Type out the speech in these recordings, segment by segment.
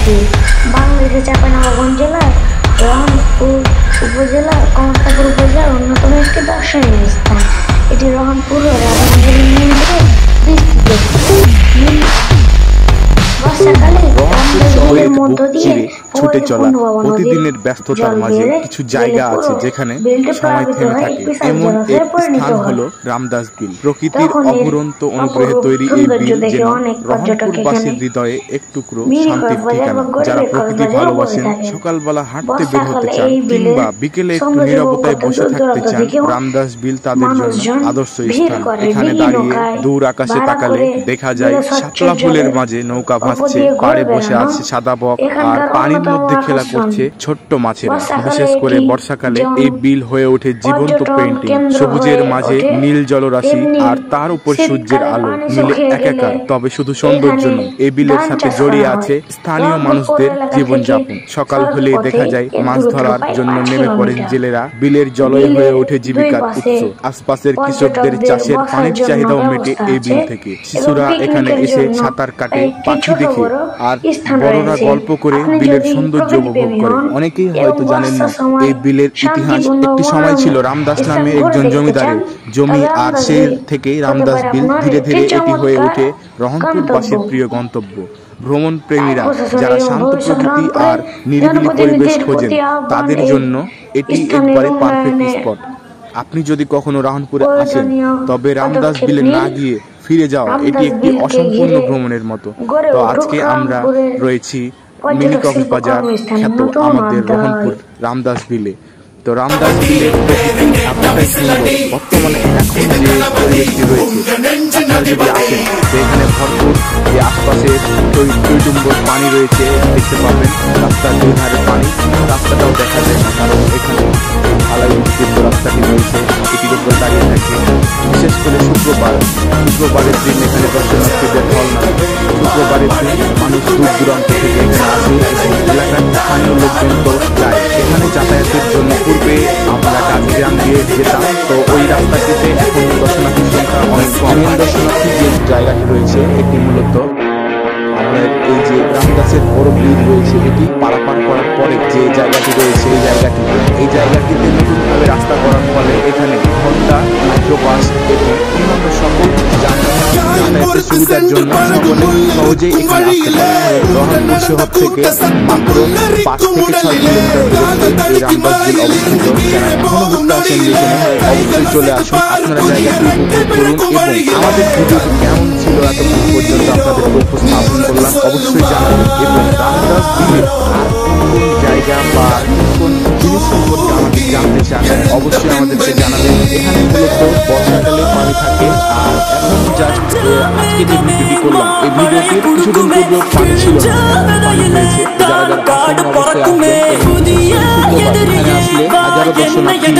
বিল বাংলাদেশের চাঁপাইনবাবগঞ্জ জেলার রহনপুর উপজেলার কমলাপুর উপজেলার অন্যতম একটি দর্শনীয় স্থান। এটি রহনপুর ও রাধানগরী নিয়ন্ত্রণে বিস্তৃত। বর্ষাকালে রামদাসবিলের মধ্য দিয়ে ছুটে চলা প্রতিদিনের ব্যস্ততার মাঝে কিছু জায়গা আছে যেখানে সময় থেমে থাকে। এমন এক স্থান হলো রামদাস বিল। প্রকৃতির অফুরন্ত অনুগ্রহে তৈরি এই বিল যেন রহনপুরবাসীর হৃদয়ে এক টুকরো শান্তির ঠিকানা। যারা প্রকৃতি ভালোবাসেন, সকালবেলা হাঁটতে বের হতে চান কিংবা বিকেলে একটু নীরবতায় বসে থাকতে চান, রামদাস বিল তাদের জন্য আদর্শ স্থান। এখানে দাঁড়িয়ে দূর আকাশে তাকালে দেখা যায় শাপলা ফুলের মাঝে নৌকা ভাসছে, পাড়ে বসে আছে সাদা বক, আর পানির মধ্যে খেলা করছে ছোট্ট মাছেরা। বিশেষ করে বর্ষাকালে এই বিল হয়ে ওঠে জীবন্ত পেইন্টিং। সবুজের মাঝে নীল জলরাশি আর তার উপর সূর্যের আলো মিলে একাকার। তবে শুধু সৌন্দর্য নয়, এই বিলের সাথে জড়িয়ে আছে স্থানীয় মানুষদের জীবনযাপন। সকাল হলেই দেখা যায় মাছ ধরার জন্য নেমে পড়েন জেলেরা। বিলের জলই হয়ে ওঠে জীবিকার উৎস। আশপাশের কৃষকদের চাষের পানির চাহিদাও মেটে এই বিল থেকে। শিশুরা এখানে এসে সাঁতার কাটে, পাখি দেখে, আর বড়রা গল্প করে বিলের সৌন্দর্য উপভোগ করে। অনেকেই হয়তো জানেন না এই বিলের ইতিহাস। একটি সময় ছিল রামদাস নামে একজন জমিদারের জমি, আর সেই থেকেই রামদাস বিল ধীরে ধীরে এটি হয়ে ওঠে রহনপুরবাসীর প্রিয় গন্তব্য। ভ্রমণ প্রেমীরা যারা শান্ত প্রকৃতি আর নিরিবিলি পরিবেশ খোঁজেন, তাদের জন্য এটি একবারে পারফেক্ট স্পট। আপনি যদি কখনো রহনপুরে আসেন, তবে রামদাস বিলে না গিয়ে ফিরে যাওয়া এটি একটি অসম্পূর্ণ ভ্রমণের মতো। তো আজকে আমরা রয়েছি মিনি কক্সবাজার খ্যাত আমাদের রহনপুর রামদাস বিলে। তো রামদাস বিলের প্রকৃতি এতটাই সুন্দর, বর্তমানে এখন যে পরিবেশটি রয়েছে, আপনারা যদি আসেন তো এখানে ভরপুর যে আশপাশে টইটুম্বর পানি রয়েছে দেখতে পাবেন। রাস্তার দুই ধারে পানি, রাস্তাটাও দেখা যায় না, কারণ এখানে ঢালাই উৎকৃষ্ট রাস্তাটি রয়েছে, এটির উপরে দাঁড়িয়ে থাকে। বিশেষ করে শুক্রবারের দিন এখানে দর্শনার্থীদের ঢল নামে। শুক্রবারের দিন মানুষ দূর দূরান্ত থেকে এখানে আসে এবং এলাকার স্থানীয় লোকজন তো যায় এখানে যাতায়াতের জন্য। পূর্বে আমরা গাছগ্রাম দিয়ে যেতাম, তো ওই রাস্তাটিতে এখন দর্শনার্থীর সংখ্যা অনেক কম। দর্শনার্থী যে জায়গাটি রয়েছে এটি মূলত আমাদের এই যে রামদাসের বড় ব্রিজ রয়েছে, এটি পারাপার করার পরে যে জায়গাটি রয়েছে এই জায়গাটিতে নতুনভাবে রাস্তা করার ফলে এখানে ঘন্টা, মাইক্রোবাস এবং অন্যান্য সকল যাতায়াতের সুবিধার জন্য সকলে সহজেই এখানে আসতে পারে। রহনপুর শহর থেকে মাত্র 5 থেকে 6 কিলোমিটার দূরত্বে এই রামদাস বিল অবস্থিত। যারা এখনো ঘুরতে আসেন এখানে অবশ্যই চলে আসুন, আপনারা জায়গাটি উপভোগ করুন। এবং আমাদের ভিডিওটি কেমন ছিল এতক্ষণ পর্যন্ত আপনাদেরকে উপস্থাপন করলাম, অবশ্যই জানাবেন। এবং রামদাস বিলের আর কোন জায়গা বা কোন জিনিস সম্পর্কে আমাদের জানতে চান অবশ্যই আমাদেরকে জানাবেন। এখানে মূলত বর্ষাকালে পানি থাকে, আর এখন জাস্ট আজকে যে ভিডিওটি করলাম এই ভিডিওটির কিছুদিন পূর্বে পানি ছিল না, পানি হয়েছে। যারা যারা আসেন অবশ্যই আসবেন। এখানে আসলে হাজারো দর্শনার্থীর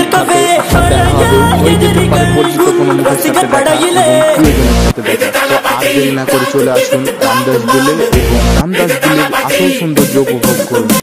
সাথে আপনার দেখা হবে, হয়ে যেতে পারে পরিচিত কোনো মুখের সাথে দেখা এবং প্রিয়জনের সাথে দেখা। তো আর দেরি না করে চলে আসুন রামদাস বিলে এবং রামদাস বিলের আসল সৌন্দর্য উপভোগ করুন।